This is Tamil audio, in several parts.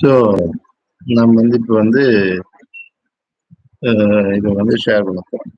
ஸோ நம்ம வந்து இப்போ வந்து இதை வந்து ஷேர் பண்ண போகிறோம்.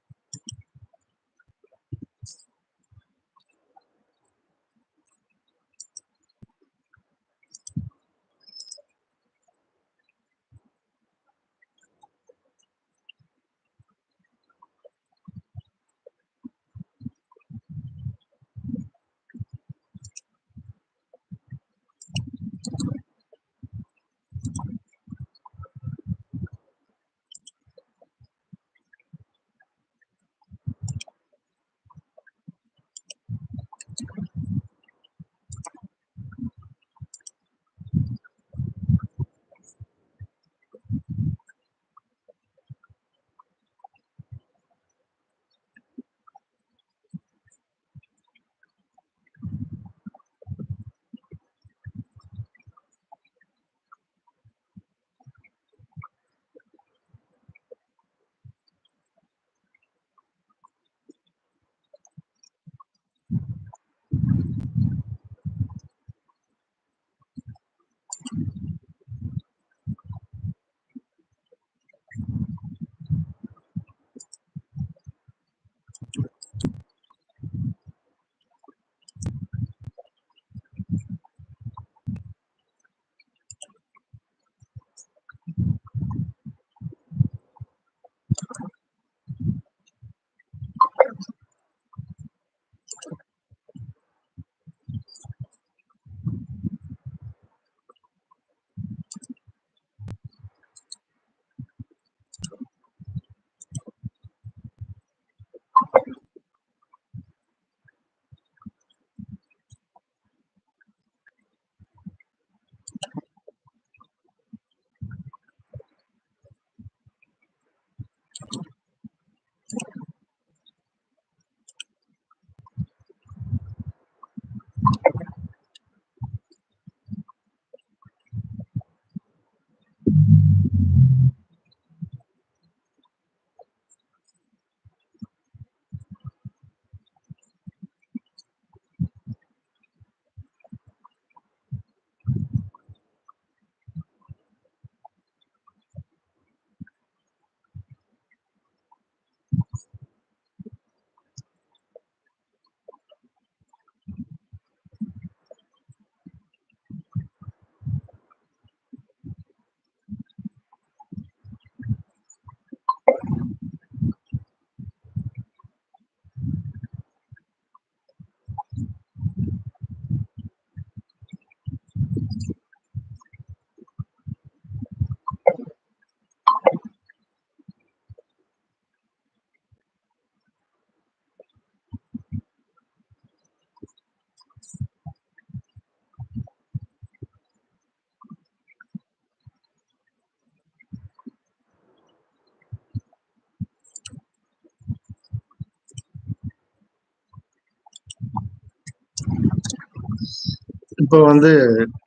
இப்போ வந்து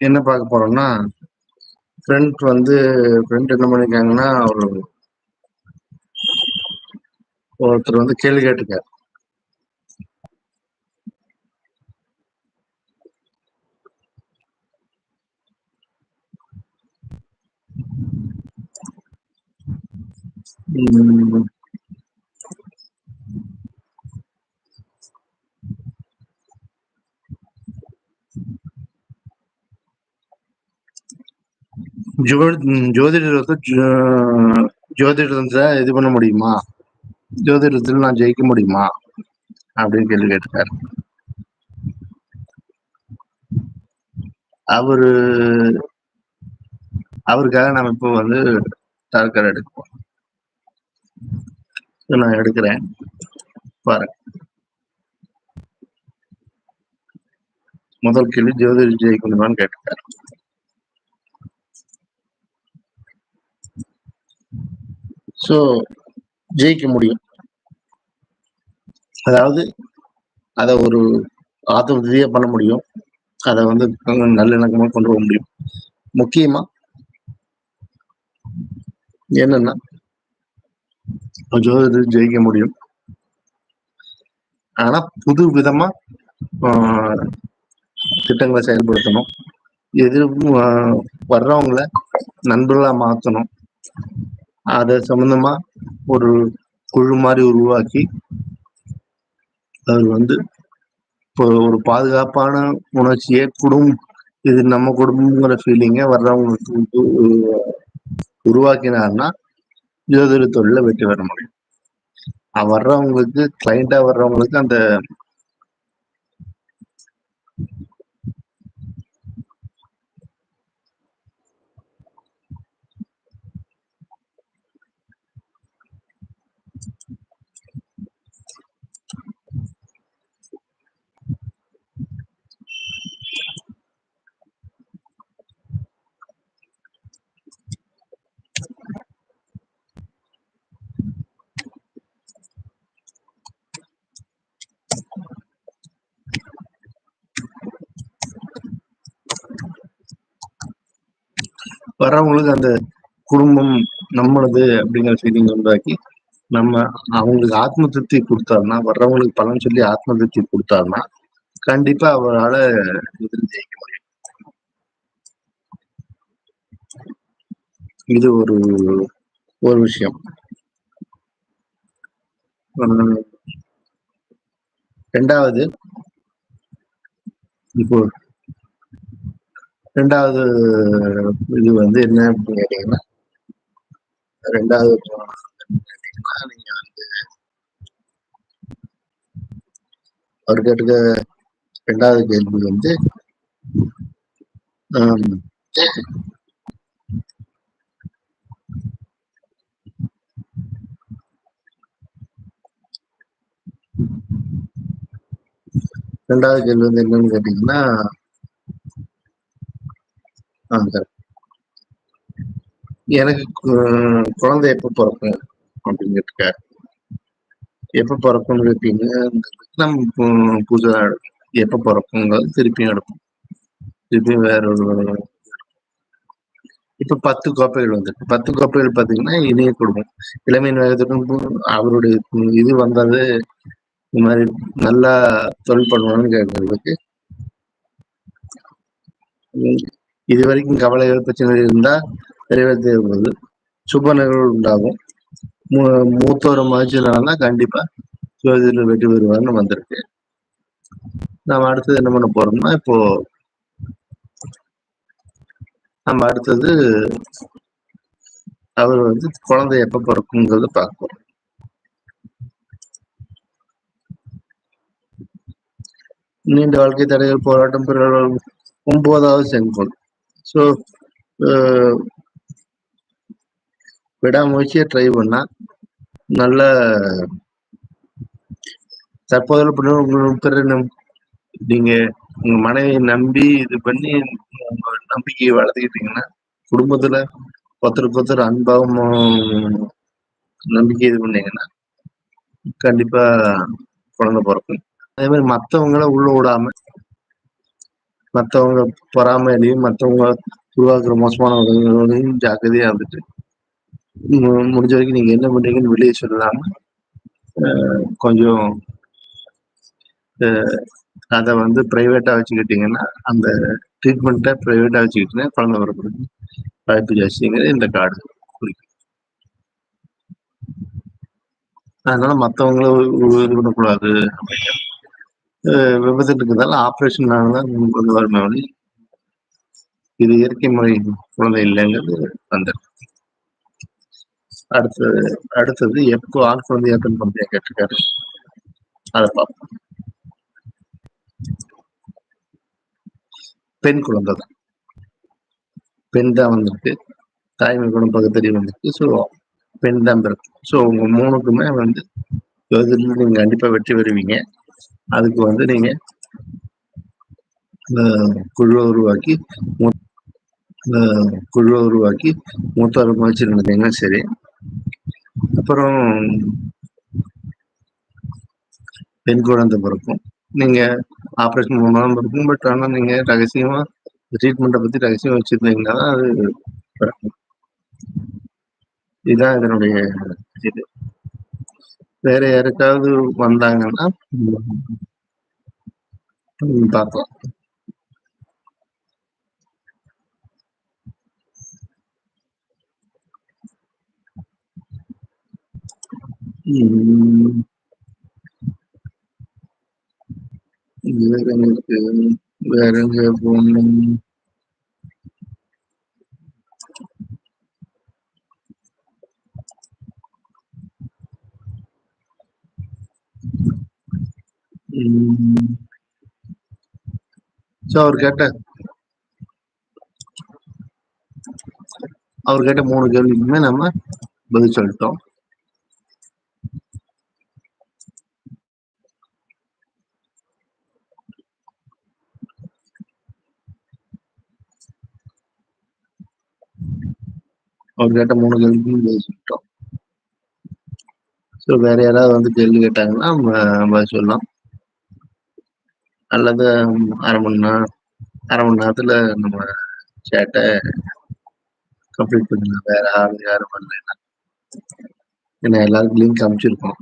என்ன பார்க்க போறோம்னா, ஃப்ரெண்ட் என்ன பண்ணிருக்காங்கன்னா, ஒருத்தர் வந்து கேள்வி கேட்டிருக்காரு. ம், ஜோதிடர் வந்து ஜோதிடத்தை இது பண்ண முடியுமா, ஜோதிடத்தில் நான் ஜெயிக்க முடியுமா அப்படின்னு கேள்வி கேட்டிருக்காரு. அவரு அவருக்காக நம்ம இப்போ வந்து டார்கெட் எடுப்போம். நான் எடுக்கிறேன் பாருங்க. முதல் கேள்வி, ஜோதிடர் ஜெயிக்கணுமான்னு கேட்டிருக்காரு. ஸோ ஜெயிக்க முடியும். அதாவது அதை ஒரு ஆத்ம ரீதியா பண்ண முடியும். அதை வந்து நல்லிணக்கமா கொண்டு வர முடியும். முக்கியமா என்னன்னா, ஜோதிடர் ஜெயிக்க முடியும். ஆனா புது விதமா திட்டங்களை செயல்படுத்தணும். வர்றவங்கள நண்பர்களா மாற்றணும். அதை சம்பந்தமா ஒரு குழு மாதிரி உருவாக்கி அவர் வந்து இப்போ ஒரு பாதுகாப்பான உணர்ச்சியை இது நம்ம குடும்பங்கிற ஃபீலிங்கை வர்றவங்களுக்கு உருவாக்கினார்னா ஜோதிட தொழில வெற்றி பெற முடியும். வர்றவங்களுக்கு கிளைண்டா வர்றவங்களுக்கு அந்த வர்றவங்களுக்கு அந்த குடும்பம் நம்மளது அப்படிங்கிற ஃபீலிங் உண்டாக்கி நம்ம அவங்களுக்கு ஆத்ம திருப்தி கொடுத்தாருன்னா, வர்றவங்களுக்கு பலன் சொல்லி ஆத்ம திருப்தி கொடுத்தாருன்னா கண்டிப்பா அவரால் இதில் ஜெயிக்க முடியும். இது ஒரு விஷயம். ரெண்டாவது, இப்போ ரெண்டாவது இது வந்து என்ன அப்படின்னு கேட்டீங்கன்னா, ரெண்டாவது நீங்க வந்து அவர் கேட்டுக்க ரெண்டாவது கேள்வி வந்து ரெண்டாவது கேள்வி வந்து என்னன்னு கேட்டீங்கன்னா, எனக்கு குழந்தை எப்ப பிறக்கும் அப்படின்னு கேட்டிருக்காரு. எப்ப பிறக்கும்னு கேட்டீங்க, நம்ம பூஜை எப்ப பிறக்குங்கிறது திருப்பியும் எடுப்போம். திருப்பியும் வேற ஒரு இப்ப 10 கோப்பைகள் வந்துருக்கு. 10 கோப்பைகள் பாத்தீங்கன்னா இணைய குடும்பம். இளமையின் வேகத்துக்கும் அவருடைய இது வந்தது இந்த மாதிரி நல்லா தொழில் பண்ணுவான்னு கேட்கறதுக்கு, இது வரைக்கும் கவலைகள் பிரச்சனைகள் இருந்தா நிறைவேற்றுவது, சுப நிகழ்வு உண்டாகும், மூத்தோர மகிழ்ச்சினால கண்டிப்பா ஜோதிடர் வெற்றி பெறுவார்னு வந்திருக்கு. நாம அடுத்தது என்ன பண்ண போறோம்னா, இப்போ நம்ம அடுத்தது அவர் வந்து குழந்தை எப்ப பிறக்குங்கிறத பார்ப்போம். நீண்ட வாழ்க்கை தடைகள், போராட்டம், 9வது செங்கோல். ஸோ விடாமுயற்சியை ட்ரை பண்ணா நல்ல தற்போது நீங்க உங்க மனைவியை நம்பி இது பண்ணி உங்க நம்பிக்கையை வளர்த்துக்கிட்டீங்கன்னா, குடும்பத்துல ஒருத்தருக்கு ஒருத்தர் அன்பாவும் நம்பிக்கை இது பண்ணீங்கன்னா கண்டிப்பா குழந்தை பிறக்கும். அதே மாதிரி மற்றவங்கள உள்ள விடாம, மற்றவங்க பொறாமையிலையும் மற்றவங்க உருவாக்குற மோசமான உதவிகளையும் ஜாக்கிரதையா இருந்துட்டு முடிஞ்ச வரைக்கும் நீங்க என்ன பண்றீங்கன்னு வெளியே சொல்லலாம கொஞ்சம் அதை வந்து பிரைவேட்டா வச்சுக்கிட்டீங்கன்னா, அந்த ட்ரீட்மெண்ட்டை பிரைவேட்டா வச்சுக்கிட்டீங்கன்னா குழந்தை பிறக்கிறதுக்கு வாய்ப்பு ஜாஸ்திங்கிறது இந்த கார்டு குறிக்கும். அதனால மத்தவங்கள இது பண்ணக்கூடாது அப்படிங்கிற விபத்து இருக்கிறதால ஆப்ரேஷனால தான் கொண்டு வருமே ஒழி, இது இயற்கை முறை குழந்தை இல்லைங்கிறது அந்த அடுத்தது அடுத்தது எப்போ ஆண் குழந்தையா பெண் குழந்தையா கேட்டிருக்காரு. அதை பார்ப்போம். பெண் குழந்தை தான். பெண் தான் வந்திருக்கு. தாய்மை குணம் பகுத்தறிவு வந்திருக்கு. ஸோ பெண் தான் பிறப்பு. ஸோ உங்க 3க்குமே வந்து ஜோதிடத்துல நீங்க கண்டிப்பா வெற்றி பெறுவீங்க. அதுக்கு வந்து நீங்க குழுவை உருவாக்கி குழுவை உருவாக்கி மூத்தார் முயற்சி நடந்தீங்கன்னா சரி. அப்புறம் பெண் குழந்தை பிறக்கும். நீங்க ஆப்ரேஷன் மூலமாக இருக்கும். பட் ஆனால் நீங்க ரகசியமா ட்ரீட்மெண்ட்டை பத்தி ரகசியம் வச்சிருந்தீங்கன்னா அது பிறக்கும். இதுதான் இதனுடைய இது. வேற யாருக்காவது வந்தாங்கன்னா பார்க்கலாம். வேற எங்களுக்கு வேற எங்க போகணும்? ஸோ அவர் கேட்ட 3 கேள்விக்குமே நம்ம பதில் சொல்லிட்டோம். அவர் கேட்ட 3 கேள்விக்கும் பதில் சொல்லிட்டோம். ஸோ வேற யாராவது வந்து கேள்வி கேட்டாங்கன்னா பதில் சொல்லலாம். அல்லது அரை மணி நேரத்துல நம்ம சேட்டை கம்ப்ளீட் பண்ணிடலாம். வேற யாரும் பண்ணலைன்னா. ஏன்னா எல்லாருக்கும் லிங்க் அனுப்பிச்சிருக்கோம்.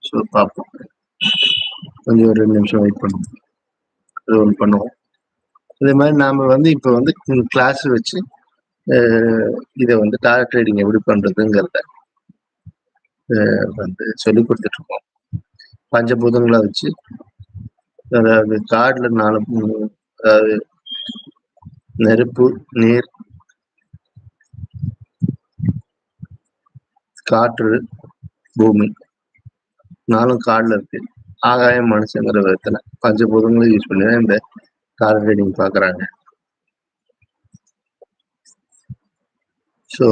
ஸோ பார்ப்போம். கொஞ்சம் ஒரு 2 நிமிஷம் வெயிட் பண்ணுவோம். அது ஒன்று பண்ணுவோம். இதே மாதிரி நாம வந்து இப்போ வந்து கிளாஸ் வச்சு இதை வந்து டாரட் ட்ரேடிங் எப்படி பண்றதுங்கிறத வந்து சொல்லி கொடுத்துட்டு இருக்கோம். பஞ்சபூதங்களை வச்சு, அதாவது கார்டுல 4 அதாவது நெருப்பு, நீர், காற்று, பூமி 4 கார்டுல இருக்கு. ஆகாயம் மனுஷங்கிற விதத்துல பஞ்சபூதங்களை யூஸ் பண்ணி தான் இந்த டாரட் ட்ரேடிங் பாக்குறாங்க. ஸோ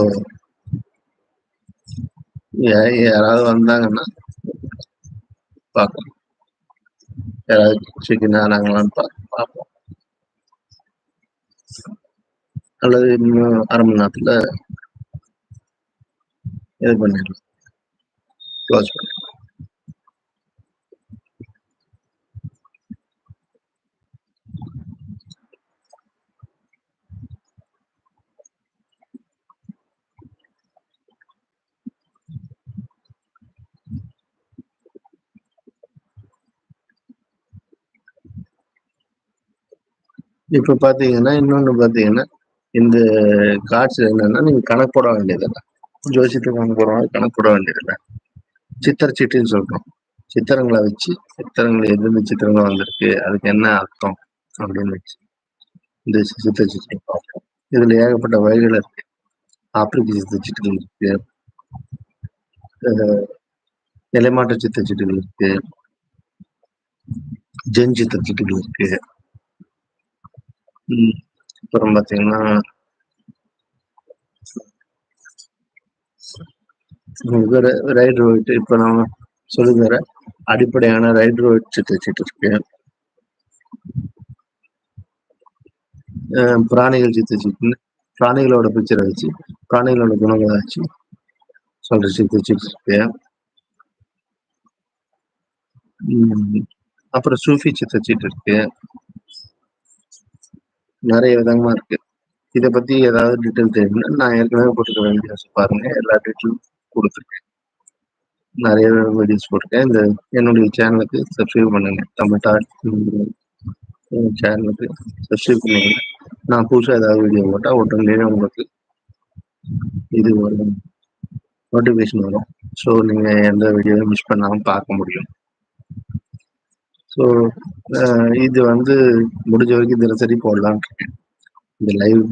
யாராவது வந்தாங்கன்னா பார்க்கலாம். யாராவது சிக்கன் ஆனாங்களான்னு பார்ப்போம். அல்லது இன்னும் அரை மணி நேரத்துல இது பண்ணிடலாம், க்ளோஸ் பண்ணிடலாம். இப்ப பாத்தீங்கன்னா இன்னொன்னு பாத்தீங்கன்னா இந்த கார்ட்ஸ் என்னன்னா நீங்க கணக்கு போட வேண்டியதில்லை. ஜோசியத்துக்கு கணக்கு போடுறவங்க கணக்கு போட வேண்டியதில்லை. சித்திர சீட்டுன்னு சொல்றோம். சித்திரங்களை வச்சு சித்திரங்கள் எந்தெந்த சித்திரங்கள் வந்திருக்கு, அதுக்கு என்ன அர்த்தம் அப்படின்னு வச்சு இந்த சித்திர சீட்டு பார்ப்போம். இதுல ஏகப்பட்ட வகைகள் இருக்கு. ஆப்பிரிக்க சித்திர சீட்டுகள் இருக்கு, நிலைமாற்ற சித்திர சீட்டுகள் இருக்கு, ஜென் சித்திர சீட்டுகள் இருக்கு. அப்புறம் பாத்தீங்கன்னா ரைட் ரோட், இப்ப நம்ம சொல்லுகிற அடிப்படையான ரைட் ரோட் சித்திர சீட்டு இருக்கு. பிராணிகள் சித்திர சீட்டுன்னு பிராணிகளோட பிக்சரை வச்சு பிராணிகளோட குணங்களை வச்சு சொல்ற சித்திர சீட்டு இருக்கு. அப்புறம் சூஃபி சித்திர சீட்டு இருக்கு. நிறைய விதமா இருக்கு. இதை பத்தி ஏதாவது டீட்டெயில் தெரியும்னா நான் ஏற்கனவே போட்டுக்க வேண்டிய பாருங்க, எல்லா டீட்டெயிலும் கொடுத்துருக்கேன். நிறைய வீடியோஸ் போட்டிருக்கேன். இந்த என்னுடைய சேனலுக்கு சப்ஸ்கிரைப் பண்ணுங்க. தமிழ் டாட் சேனலுக்கு சப்ஸ்கிரைப் பண்ணுங்க. நான் புதுசாக ஏதாவது வீடியோ போட்டால் உடனே உங்களுக்கு இது ஒரு நோட்டிஃபிகேஷன் வரும். ஸோ நீங்கள் எந்த வீடியோவும் மிஸ் பண்ணாமல் பார்க்க முடியும். ஸோ இது வந்து முடிஞ்ச வரைக்கும் தினசரி போடலான்னு இருக்கேன், இந்த லைவ்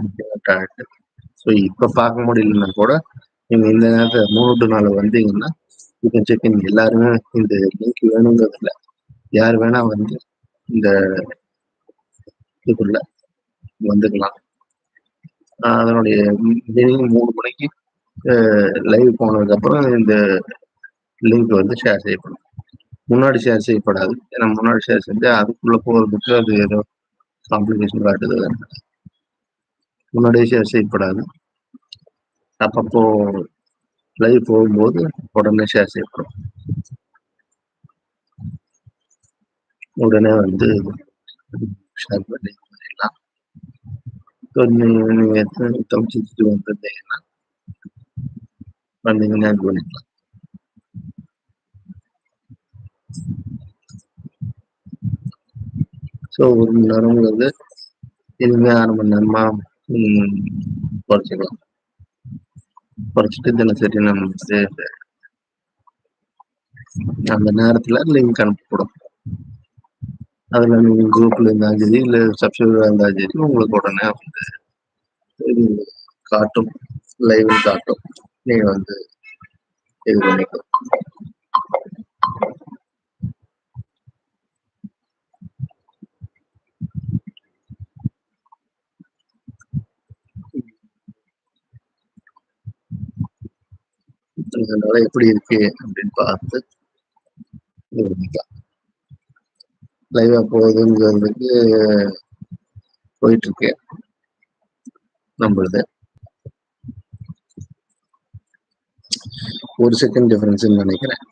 டாட். ஸோ இப்போ பார்க்க முடியலன்னா கூட நீங்கள் இந்த நேரத்தில் 3 to 4 வந்தீங்கன்னா யூ கேன் செக் இன். எல்லாருமே இந்த லிங்க் வேணுங்கிறது இல்லை, யார் வேணா வந்து இந்த இதுக்குள்ள வந்துக்கலாம். அதனுடைய மீனிங் 3 மணிக்கு லைவ் போனதுக்கப்புறம் இந்த லிங்க் வந்து ஷேர் செய்யப்படும். முன்னாடி ஷேர் செய்யப்படாது, ஏன்னா முன்னாடி ஷேர் செஞ்சா அதுக்குள்ள போகிறதுக்கு அது ஏதோ காம்ப்ளிகேஷன் காட்டுது. முன்னாடியே ஷேர் செய்யப்படாது. அப்பப்போ லைவ் போகும்போது உடனே ஷேர் செய்யப்படும். உடனே வந்து ஷேர் பண்ணிடலாம். நீங்கள் எத்தனை தமிழ்ச்சிட்டு வந்துருந்தீங்கன்னா வந்தீங்கன்னா இது பண்ணிக்கலாம். ஸோ 1 மணி நேரங்கிறது இனிமேல் 1/2 மணி நேரமா குறைச்சிக்கலாம். குறைச்சிட்டு தினசரி நம்ம வந்து அந்த நேரத்தில் லிங்க் அனுப்பப்படும். அதில் நீங்கள் குரூப்பில் இருந்தாலும் சரி, இல்லை சப்ஸ்கிரைபராக இருந்தாலும் சரி, உங்களுக்கு உடனே வந்து இது காட்டும், லைவ் காட்டும். நீங்கள் வந்து இது பண்ணிக்கலாம். அதனால எப்படி இருக்கு அப்படின்னு பார்த்து இது பண்ணிக்கலாம். லைவா போகுதுங்கிறதுக்கு போயிட்டு இருக்கு நம்மளுது. 1 செகண்ட் டிஃபரன்ஸ்ன்னு நினைக்கிறேன்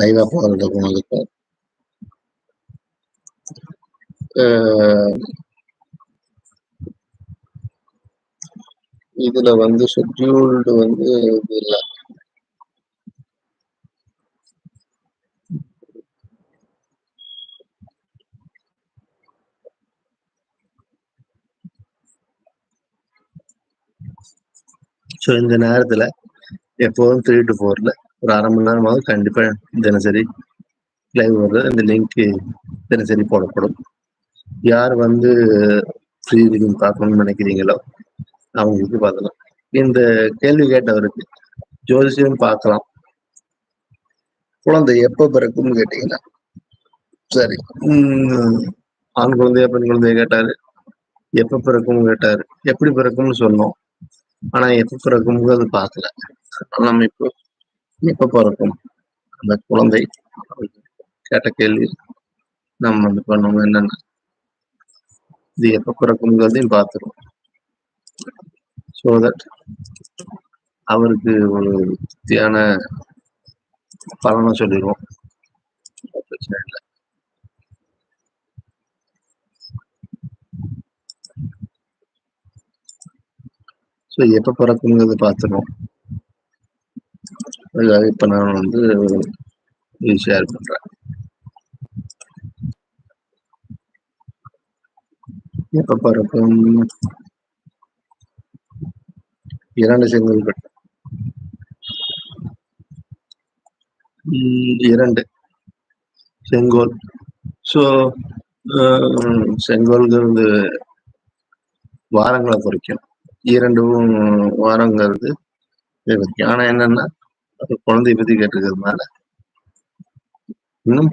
லைவா போகிறதுக்கும் அதுக்கும். இதுல வந்து ஷெட்யூல்டு வந்து இது இல்லை. ஸோ இந்த நேரத்தில் எப்போதும் 3 to 4ல ஒரு 1/2 மணி நேரமாவது கண்டிப்பாக தினசரி லைவ் வருது. இந்த லிங்க்கு தினசரி போடப்படும். யார் வந்து ஃப்ரீ ரீடிங் பார்க்கணும்னு நினைக்கிறீங்களோ அவங்களுக்கு பார்க்கலாம். இந்த கேள்வி கேட்டவருக்கு ஜோதிஷம் பார்க்கலாம், குழந்தை எப்போ பிறக்கும்னு கேட்டீங்கன்னா, சரி ஆண் குழந்தையா பெண் குழந்தைய கேட்டாரு, எப்போ பிறக்கும்னு கேட்டாரு, எப்படி பிறக்கும்னு சொன்னோம், ஆனா எப்போ பிறக்கும்ங்கிறது பார்க்கல. நம்ம இப்போ எப்போ பிறக்கும் அந்த குழந்தை கேட்ட கேள்வி நம்ம வந்து பண்ணணும் என்னன்னா, இது எப்போ பிறக்கும்ங்கிறதையும் பார்த்துருவோம். ஸோ தட் அவருக்கு ஒரு திருப்தியான பலனை சொல்லிடுவோம், பிரச்சனை இல்லை. ஸோ எப்போ பிறக்குங்கிறது பார்த்துருவோம். அதுக்காக இப்போ நான் வந்து ஷேர் பண்ணுறேன். எப்போ பிறக்கும்? 2 செங்கோல்கள், 2 செங்கோல். ஸோ செங்கோல்ங்கிறது வாரங்களை குறிக்கும், 2 வாரங்கிறது இதை குறிக்கும். ஆனால் என்னன்னா, அது குழந்தைய பற்றி கேட்டிருக்கிறதுனால இன்னும்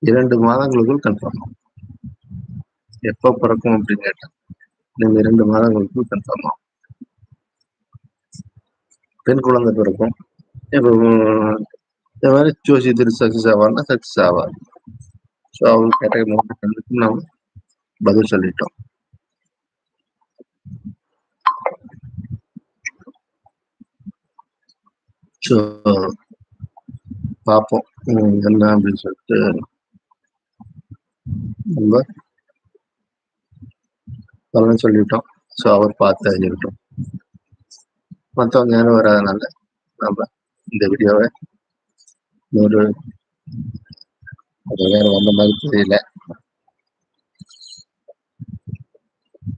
2 மாதங்களுக்குள் கன்ஃபார்ம் ஆகும். எப்போ பிறக்கும் அப்படின்னு கேட்டேன், நீங்கள் 2 மாதங்களுக்குள் கன்ஃபார்ம் ஆகும். பெண் குழந்தை பிறக்கும். இப்போ இந்த மாதிரி ஜோசியத்தில் சக்ஸஸ் ஆவார்னா சக்ஸஸ் ஆவார். ஸோ அவங்க கேட்ட 3 கேள்விக்கும் நாம் பதில் சொல்லிட்டோம். ஸோ பார்ப்போம் என்ன அப்படின்னு சொல்லிட்டு நம்ம பலன் சொல்லிட்டோம். ஸோ அவர் பார்த்து அறிஞ்சுக்கிட்டோம். மற்றவங்க யாரும் வராதனால நம்ம இந்த வீடியோவை ஒரு வேற வந்த மாதிரி தெரியல.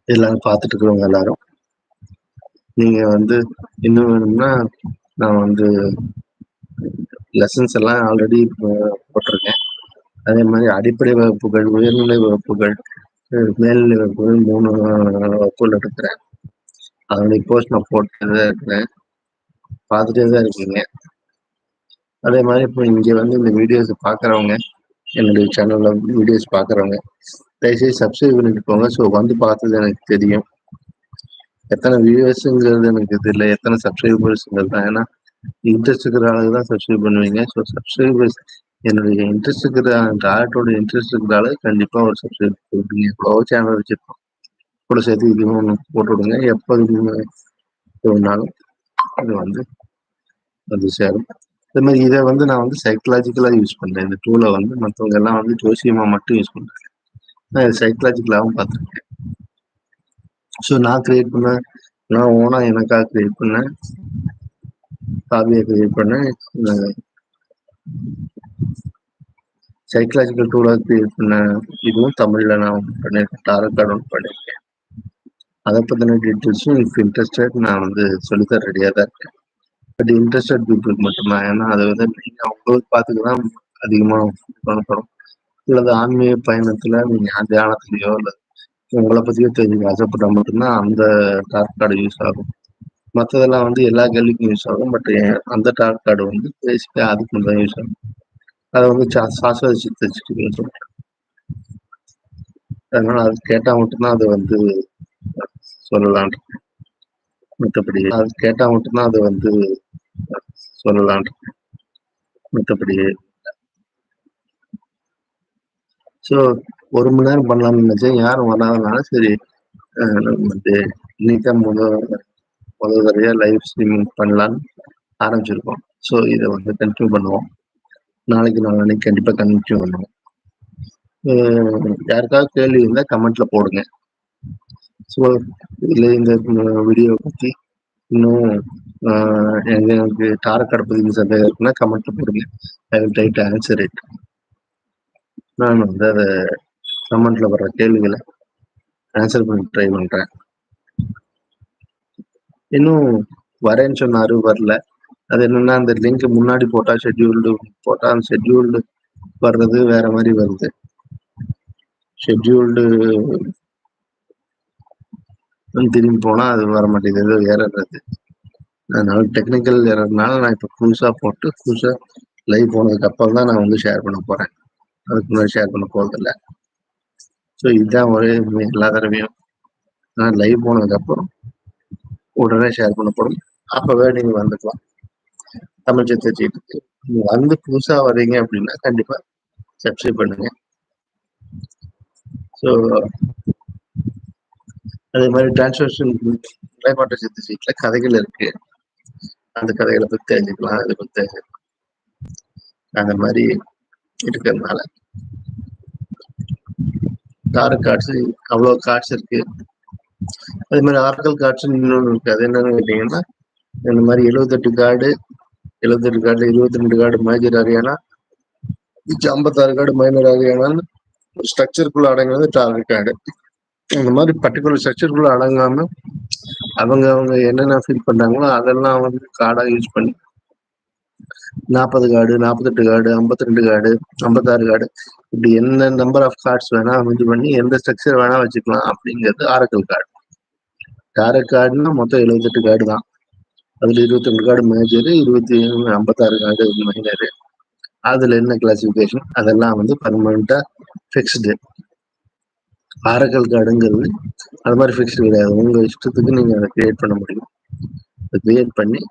எல்லாரும் பார்த்துட்டு இருக்கிறவங்க எல்லாரும், நீங்க வந்து இன்னும் வேணும்னா நான் வந்து லெசன்ஸ் எல்லாம் ஆல்ரெடி போட்டிருக்கேன். அதே மாதிரி அடிப்படை வகுப்புகள், உயர்நிலை வகுப்புகள், மேல்நிலை வகுப்புகள் 3 வகுப்புகள் எடுக்கிறேன். அதனுடைய போஸ்ட் நான் போட்டுட்டு தான் இருக்கிறேன். பார்த்துட்டே தான் இருக்கீங்க. அதே மாதிரி இப்போ இங்கே வந்து இந்த வீடியோஸ் பார்க்குறவங்க, என்னுடைய சேனலில் வீடியோஸ் பார்க்குறவங்க, தயவுசெய்து சப்ஸ்கிரைப் பண்ணிட்டு போங்க. ஸோ வந்து பார்த்தது எனக்கு தெரியும். எத்தனை வியூவர்ஸுங்கிறது எனக்கு தெரியல, எத்தனை சப்ஸ்கிரைபர்ஸுங்கிறது தான். ஏன்னா இன்ட்ரெஸ்ட் இருக்கிற ஆளுக்கு தான் சப்ஸ்கிரைப் பண்ணுவீங்க. ஸோ சப்ஸ்கிரைபர்ஸ் என்னுடைய இன்ட்ரெஸ்ட் இருக்கிற அந்த ஆர்ட்டோட இன்ட்ரெஸ்ட் இருக்கிற ஆளு கண்டிப்பாக ஒரு சப்ஸ்கிரைப் கொடுப்பீங்க. எவ்வளோ சேனல் வச்சுருக்கோம், கூட சேர்த்து இதுவும் ஒன்று போட்டு விடுங்க. எப்போ வேணாலும் அது வந்து அது சேரும். அதே மாதிரி இதை வந்து நான் வந்து சைக்கலாஜிக்கலாக யூஸ் பண்ணுறேன். இந்த டூலை வந்து மற்றவங்க எல்லாம் வந்து ஜோசியமாக மட்டும் யூஸ் பண்ணுறேன். நான் சைக்கலாஜிக்கலாகவும் பார்த்துருக்கேன். ஸோ நான் கிரியேட் பண்ணேன், நான் ஓனாக எனக்காக கிரியேட் பண்ணேன், ஹாபியை கிரியேட் பண்ணேன். சைக்கலாஜிக்கல் டூலாக கிரியேட் பண்ண இதுவும் தமிழில் நான் பண்ணியிருக்கேன். டாரட் கார்டு ஒன்று பண்ணியிருக்கேன். அதை பற்றின டீட்டெயில்ஸும் இப்போ இன்ட்ரெஸ்டட் நான் வந்து சொல்லித்தர ரெடியாக தான் இருக்கேன். பட் இன்ட்ரெஸ்டட் பீப்புளுக்கு மட்டும்தான். ஏன்னா அதை வந்து நீங்கள் அவங்களுக்கு பார்த்துக்க தான் அதிகமாக பண்ணப்படும். அல்லது ஆன்மீக பயணத்தில் நீங்கள் தியானத்துலையோ இல்லை உங்களை பற்றியோ தெரிஞ்சுக்க ஆசைப்பட்டால் மட்டும்தான் அந்த டார்க் கார்டு யூஸ் ஆகும். மற்றதெல்லாம் வந்து எல்லா கேள்விக்கும் யூஸ் ஆகும். பட் அந்த டார்க் கார்டு வந்து பேசிக்காக அதுக்கு மட்டும் தான் யூஸ் ஆகும். அதை வந்து சாஸ்வத சித்தச்சுன்னு சொல்கிறேன். அதனால அது கேட்டால் மட்டும்தான் அதை வந்து சொல்லலான். மற்றபடி அது கேட்டால் மட்டும்தான் அதை வந்து சொல்லலான். மற்றபடி ஸோ 1 மணி நேரம் பண்ணலாம்னு நினைச்சேன். யாரும் வராதனால சரி வந்து இன்னைக்கு முதல் தடவையாக லைவ் ஸ்ட்ரீமிங் பண்ணலான்னு ஆரம்பிச்சிருக்கோம். ஸோ இதை வந்து கண்டினியூ பண்ணுவோம். நாளைக்கு நாளைக்கு கண்டிப்பாக கண்டினியூ பண்ணுவோம். யாருக்காவது கேள்வி இருந்தால் கமெண்ட்ல போடுங்க. ஸோ இதில் இந்த வீடியோ பற்றி இன்னும் எனக்கு டாரட் கார்டு பற்றி சந்தேகம் இருக்குன்னா கமெண்ட்ல போடுங்க. I will try to answer it. நான் வந்து அதை கமெண்ட்ல வர்ற கேள்விகளை ஆன்சர் பண்ணி ட்ரை பண்ணுறேன். இன்னும் வரேன்னு சொன்னாரு, வரல. அது என்னன்னா அந்த லிங்க் முன்னாடி போட்டா ஷெட்யூல்டு போட்டா அந்த ஷெட்யூல்டு வர்றது வேற மாதிரி வருது. ஷெட்யூல்டு திரும்பி போனா அது வர மாட்டேங்குது, ஏதோ எரர் வருது. அதனால டெக்னிக்கல் எரர்னால நான் இப்போ புதுசாக போட்டு புதுசாக லைவ் போனதுக்கு அப்புறம் தான் நான் வந்து ஷேர் பண்ண போறேன். அதுக்கு முன்னாடி ஷேர் பண்ண போறதில்லை. ஸோ இதுதான் ஒரே எல்லா தடவையும் நான் லைவ் போனதுக்கு அப்புறம் உடனே ஷேர் பண்ணப்படும். அப்பவே நீங்க வந்துக்கலாம். தமிழ் சித்தச்சுக்கு நீங்க வந்து புதுசா வர்றீங்க அப்படின்னா கண்டிப்பா சப்ஸ்கிரைப் பண்ணுங்க. ஸோ அதே மாதிரி டிரான்ஸ்லேஷன் நிலைப்பாட்டு சித்து சீட்ல கதைகள் இருக்கு. அந்த கதைகளை பத்தி தெரிஞ்சுக்கலாம். அதை பத்தி தெரிஞ்சுக்கலாம். அந்த மாதிரி இருக்கிறதுனால டாரட் கார்ட்ஸ் அவ்வளோ கார்ட்ஸ் இருக்கு. அதே மாதிரி ஆர்கல் கார்ட்ஸ் இன்னொன்று இருக்கு. அது என்னன்னு கேட்டீங்கன்னா இந்த மாதிரி 78 card 22 card major arcana, 56 card minor ஹரியானான்னு ஸ்ட்ரக்சருக்குள்ள அடங்குறது டாரட் கார்டு. இந்த மாதிரி பர்டிகுலர் ஸ்ட்ரக்சருக்குள்ள அடங்காம அவங்க என்னென்ன ஃபீல் பண்றாங்களோ அதெல்லாம் வந்து கார்டா யூஸ் பண்ணி 40 கார்டு, 48 கார்டு, 52 கார்டு, 56 கார்டு, இப்படி என்ன நம்பர் ஆஃப் கார்ட்ஸ் வேணா இது பண்ணி எந்த ஸ்ட்ரக்சர் வேணா வச்சுக்கலாம் அப்படிங்கிறது ஆரக்கல் கார்டு. டாரட் கார்டுன்னா மொத்தம் 78 கார்டு தான். அதுல 22 கார்டு மேஜரு, 56 கார்டு மைனரு. அதுல என்ன கிளாசிபிகேஷன் அதெல்லாம் வந்து பர்மனண்டா ஃபிக்ஸ்டு. ஆரக்கல் கார்டுங்கிறது அது மாதிரி ஃபிக்ஸ்டு கிடையாது. உங்க இஷ்டத்துக்கு நீங்க அதை கிரியேட் பண்ண முடியும். அதை கிரியேட் பண்ணி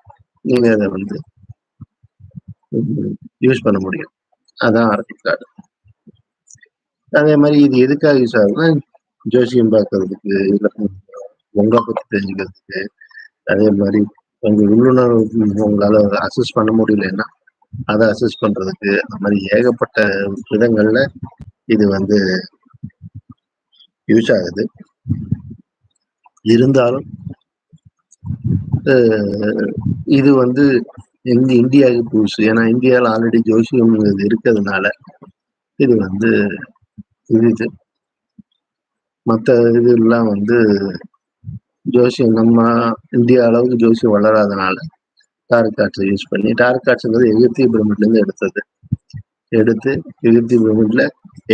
நீங்க அதை வந்து யூஸ் பண்ண முடியும். அதான் ஆரக்கல் கார்டு. அதே மாதிரி இது எதுக்காக யூஸ் ஆகுதுன்னா ஜோசியம் பார்க்கறதுக்கு, இல்லை உங்களை பத்தி தெரிஞ்சுக்கிறதுக்கு, அதே மாதிரி உங்க உள்ளுணர்வு உங்களால அசஸ் பண்ண முடியலன்னா அதை அசஸ் பண்றதுக்கு, அந்த மாதிரி ஏகப்பட்ட விதங்கள்ல இது வந்து யூஸ் ஆகுது. இருந்தாலும் இது வந்து இந்தியாவுக்கு புதுசு. ஏன்னா இந்தியாவில் ஆல்ரெடி ஜோசியம் இருக்கிறதுனால இது வந்து இது மற்ற இதெல்லாம் வந்து ஜோசியம் நம்ம இந்தியா அளவுக்கு ஜோசியம் வளராதனால டாரட் கார்ட்ஸை யூஸ் பண்ணி, டாரட் கார்ட்ஸுங்கிறது எகிப்திய பிரமிட்லேருந்து எடுத்தது. எடுத்து எகிப்திய பிரமிட்ல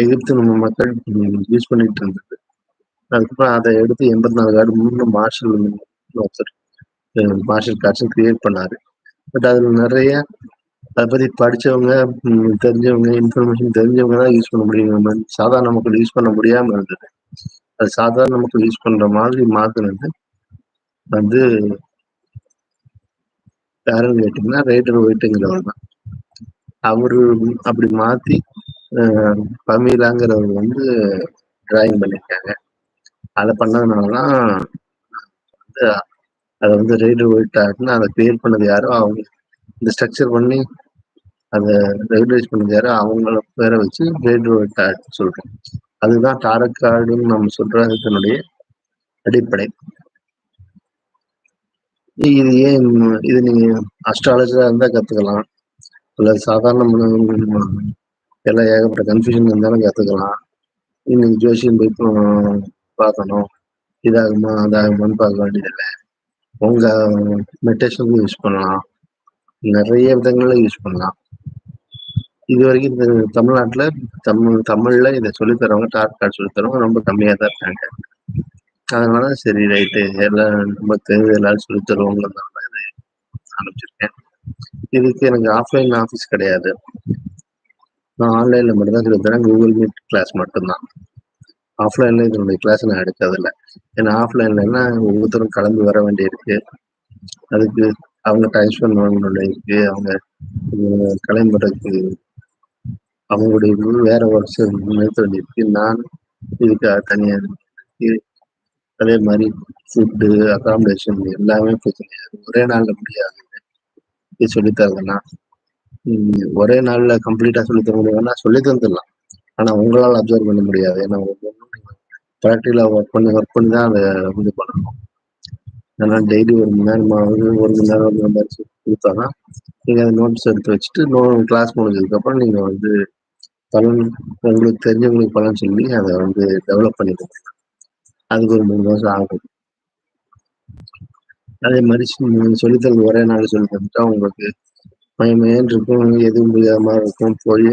எகிப்து நம்ம மக்கள் யூஸ் பண்ணிட்டு இருந்தது. அதுக்கப்புறம் அதை எடுத்து 84 கார்டு முன்னும் ஒருத்தர் மார்ஷல் கார்ட்ஸும் கிரியேட் பண்ணாரு. பட் அதில் நிறைய அதை பற்றி படித்தவங்க, தெரிஞ்சவங்க, இன்ஃபர்மேஷன் தெரிஞ்சவங்க தான் யூஸ் பண்ண முடியும். சாதாரண மக்கள் யூஸ் பண்ண முடியாமல் இருந்தது. அது சாதாரண மக்கள் யூஸ் பண்ணுற மாதிரி மாற்றினது வந்து யாருன்னு கேட்டிங்கன்னா ரைடர் ஒயிட்டுங்கிறவர் தான். அவரு அப்படி மாற்றி பமீலாங்கிறவர் வந்து டிராயிங் பண்ணியிருக்காங்க. அதை பண்ணதுனால தான் வந்து அதை வந்து ரைடர் ஒயிட் ஆர்ட்னு அதை கிரியேட் பண்ணது யாரோ அவங்க இந்த ஸ்ட்ரக்சர் பண்ணி அதை ரெகுலரைஸ் பண்ணது யாரோ அவங்கள பேரை வச்சு ரைடர் ஒயிட் ஆர்ட் சொல்கிறோம். அதுதான் டாரட் கார்டுன்னு நம்ம சொல்கிறதுனுடைய அடிப்படை. இது ஏன் இது நீங்கள் அஸ்ட்ராலஜராக இருந்தால் கற்றுக்கலாம், இல்லை சாதாரண எல்லாம் ஏகப்பட்ட கன்ஃபியூஷன் இருந்தாலும் கற்றுக்கலாம். இன்னைக்கு ஜோசியம் போய் பார்க்கணும், இதாகுமா அதாகுமான்னு பார்க்க வேண்டியதில்லை. உங்கள் மெடிடேஷனுக்கு யூஸ் பண்ணலாம், நிறைய விதங்களில் யூஸ் பண்ணலாம். இது வரைக்கும் இந்த தமிழ்நாட்டில் தமிழில் இதை சொல்லித்தரவங்க, டாரட் கார்டு சொல்லித்தரவங்க ரொம்ப கம்மியாக தான் இருக்காங்க. அதனால சரி ரைட்டு எல்லாம் ரொம்ப தெரிஞ்ச எல்லாரும் சொல்லித்தருவோங்கிறதுனால தான் இதை ஆரம்பிச்சிருக்கேன். இதுக்கு எனக்கு ஆஃப்லைன் ஆஃபீஸ் கிடையாது. நான் ஆன்லைனில் மட்டும் தான் சொல்லித்தரேன். கூகுள் மீட் கிளாஸ் மட்டும்தான். ஆஃப்லைனில் இதனுடைய கிளாஸ் நான் எடுக்கிறதில்ல. ஏன்னா ஆஃப்லைன்லன்னா ஒவ்வொருத்தரும் கலந்து வர வேண்டியிருக்கு. அதுக்கு அவங்க டைம் ஸ்பெண்ட் பண்ண இருக்கு. அவங்க கிளம்புறதுக்கு அவங்களுடைய வேற ஒர்க்ஸ் நிறுத்த வேண்டியிருக்கு. நான் இதுக்காக தனியாக அதே மாதிரி ஃபுட்டு, அகாமடேஷன் எல்லாமே பிரச்சனையாது. ஒரே நாளில் முடியாது இது சொல்லித்தரதுன்னா. ஒரே நாளில் கம்ப்ளீட்டாக சொல்லித்தர முடியாதுன்னா சொல்லி தந்துடலாம், ஆனால் உங்களால் அப்சர்வ் பண்ண முடியாது. ஏன்னா ப்ராக்டிக்கலாக ஒர்க் பண்ணி தான் அதை இது பண்ணணும். அதனால் டெய்லி 1 மணி நேரமாவது 1 மணி நேரம் 1 மணி நேரம் கொடுத்தாதான் நீங்கள் அதை நோட்ஸ் எடுத்து வச்சுட்டு கிளாஸ் முடிஞ்சதுக்கப்புறம் நீங்கள் வந்து பலன் உங்களுக்கு தெரிஞ்சவங்களுக்கு பலன் சொல்லி அதை வந்து டெவலப் பண்ணிக்கணும். அதுக்கு ஒரு 3 மாதம் ஆகும். அதே மாதிரி சொல்லித்தரது ஒரே நாள் சொல்லி தந்துட்டா உங்களுக்கு மயமேன்னு இருக்கும், எதுவும் புரியாத மாதிரி இருக்கும். போய்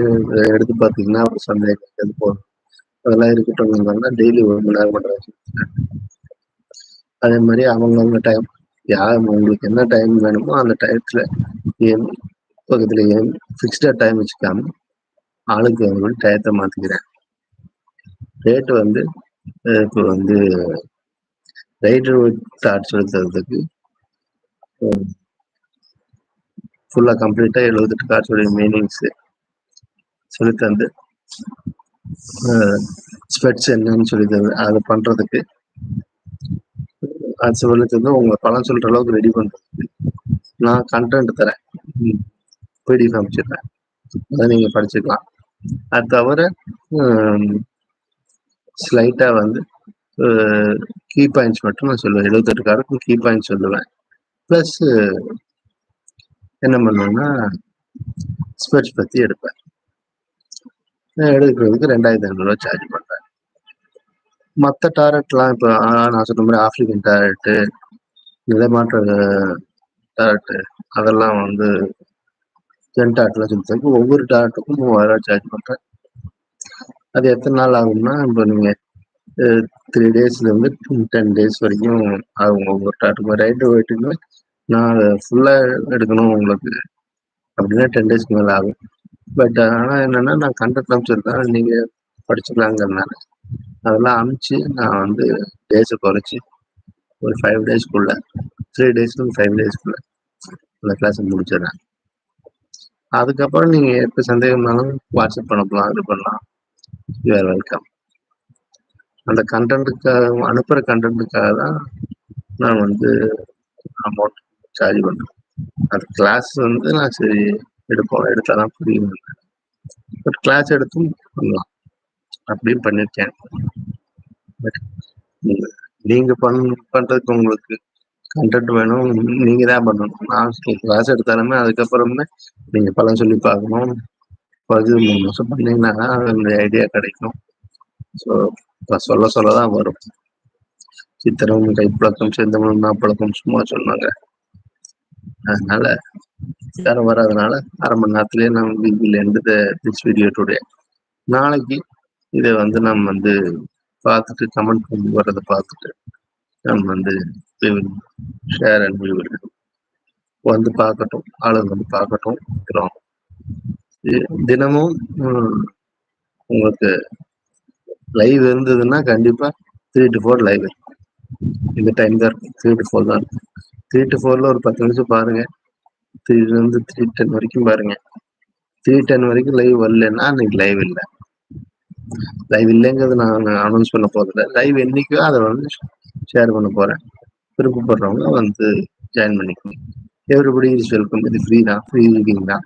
எடுத்து பார்த்தீங்கன்னா ஒரு சந்தேகம் எது போகும், அதெல்லாம் இருக்கட்டும். டெய்லி 1 மணி நேரம் பண்ணுறாங்க. அதே மாதிரி அவங்கவுங்க டைம் உங்களுக்கு என்ன டைம் வேணுமோ அந்த டயத்தில் பக்கத்தில் ஃபிக்ஸ்டாக டைம் வச்சுக்காம ஆளுக்கு அவங்க டயத்தை மாற்றிக்கிறேன். ரேட்டு வந்து இப்போ வந்து ரைடர் டார்ச் செலுத்துறதுக்கு ஃபுல்லாக கம்ப்ளீட்டாக 78 கார்ட்ஸோடைய மீனிங்ஸு சொல்லித்தந்து ஸ்பெட்ஸ் என்னன்னு சொல்லித்தந்து அதை பண்ணுறதுக்கு அது சொல்லித்தந்து உங்களை பலன் சொல்கிற அளவுக்கு ரெடி பண்ணுறதுக்கு நான் கண்டென்ட் தரேன், பிடிஎஃப் அமைச்சிடுறேன். அதை நீங்கள் படிச்சுக்கலாம். அது தவிர ஸ்லைட்டாக வந்து கீ பாயிண்ட்ஸ் மட்டும் நான் சொல்லுவேன். 78 கார்டுக்கும் கீ பாயிண்ட்ஸ் சொல்லுவேன். ப்ளஸ் என்ன பண்ணுவேன்னா ஸ்பெட்ஸ் பற்றி எடுப்பேன். எடுக்கிறதுக்கு 2500 சார்ஜ் பண்ணுறேன். மற்ற டாரட்லாம் இப்போ நான் சொன்ன மாதிரி ஆஃப்ரிக்கன் டாரட்டு, நிலமாற்ற டாரட்டு, அதெல்லாம் வந்து ஜென் டாரட்லாம் சொல்லித்தரக்கு ஒவ்வொரு டாரட்டுக்கும் 3000 சார்ஜ் பண்ணுறேன். அது எத்தனை நாள் ஆகும்னா இப்போ நீங்கள் 3 டேஸ்லேருந்து 10 டேஸ் வரைக்கும் ஆகும் ஒவ்வொரு டாரட்டுக்கும். ரைடர் வெயிட்டுன்னு நான் அதை ஃபுல்லாக எடுக்கணும் உங்களுக்கு அப்படின்னா 10 டேஸ்க்கு மேலே ஆகும். பட் ஆனால் என்னென்னா நான் கண்டென்ட் அனுப்பிச்சிருக்கேன், நீங்கள் படிச்சுக்கலாங்கிறதுனால அதெல்லாம் அனுப்பிச்சு நான் வந்து டேஸை குறைச்சி ஒரு 5 டேஸ்க்குள்ளே 3 டேஸ்லேருந்து 5 டேஸ்க்குள்ளே அந்த கிளாஸை முடிச்சிடுறேன். அதுக்கப்புறம் நீங்கள் எப்போ சந்தேகம்னாலும் வாட்ஸ்அப் பண்ணலாம், இது பண்ணலாம். You're welcome. அந்த கண்டென்ட்டுக்காக அனுப்புகிற கண்டென்ட்டுக்காக தான் நான் வந்து அமௌண்ட் சார்ஜ் பண்ணுறேன். அந்த கிளாஸ் வந்து நான் சரி எடுத்தால் தான் புரியும். பட் கிளாஸ் எடுத்தும் பண்ணலாம், அப்படியும் பண்ணியிருக்கேன். பட் நீங்கள் பண்ணுறதுக்கு உங்களுக்கு கண்டென்ட் வேணும், நீங்கள் தான் பண்ணணும். நான் கிளாஸ் எடுத்தாலுமே அதுக்கப்புறமே நீங்கள் பலன் சொல்லி பார்க்கணும். 3 மாதம் பண்ணிங்கன்னா தான் அந்த ஐடியா கிடைக்கும். ஸோ இப்ப சொல்ல சொல்லதான் வரும். சித்திரமும் கைப்பழக்கம் செந்தமிழும் நாப்பழக்கம் சும்மா சொன்னாங்க. அதனால யாரும் வராதனால 1/2 மணி நேரத்திலேயே நம்ம we will end this video today. நாளைக்கு இதை நம்ம பார்த்துட்டு கமெண்ட் பண்ணி வர்றதை பார்த்துட்டு நம்ம we will share and we will பார்க்கட்டும், ஆளுங்க பார்க்கட்டும். தினமும் உங்களுக்கு லைவ் இருந்ததுன்னா கண்டிப்பா 3 to 4 லைவ் இருக்கும். இந்த டைம் தான் இருக்கும், 3 to 4 தான் இருக்கும். 3 to 4ல ஒரு 10 நிமிஷம் பாருங்க. 3 to 3:10 வரைக்கும் பாருங்க. 3:10 வரைக்கும் லைவ் வரலன்னா அன்னைக்கு லைவ் இல்லை. லைவ் இல்லைங்கிறது நான் அனௌன்ஸ் பண்ண போதில்லை. லைவ் என்னைக்கோ அதை ஷேர் பண்ண போறேன். விருப்பப்படுறவங்க ஜாயின் பண்ணிக்கணும். Everybody is welcome. இது ஃப்ரீ தான், ஃப்ரீ ரீடிங் தான்.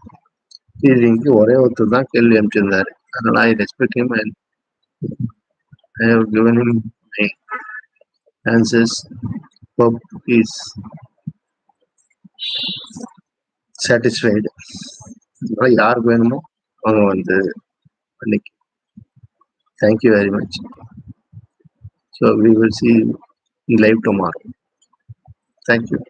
ஃப்ரீ ரீடிங்க்கு ஒரே ஒருத்தர் தான் கேள்வி அனுப்பிச்சிருந்தாரு. அதனால I respect him and I have given him my answers. Hope he is satisfied. யாருக்கு வேணுமோ அவங்க பண்ணிக்க. Thank you very much. So we will see you live tomorrow. Thank you.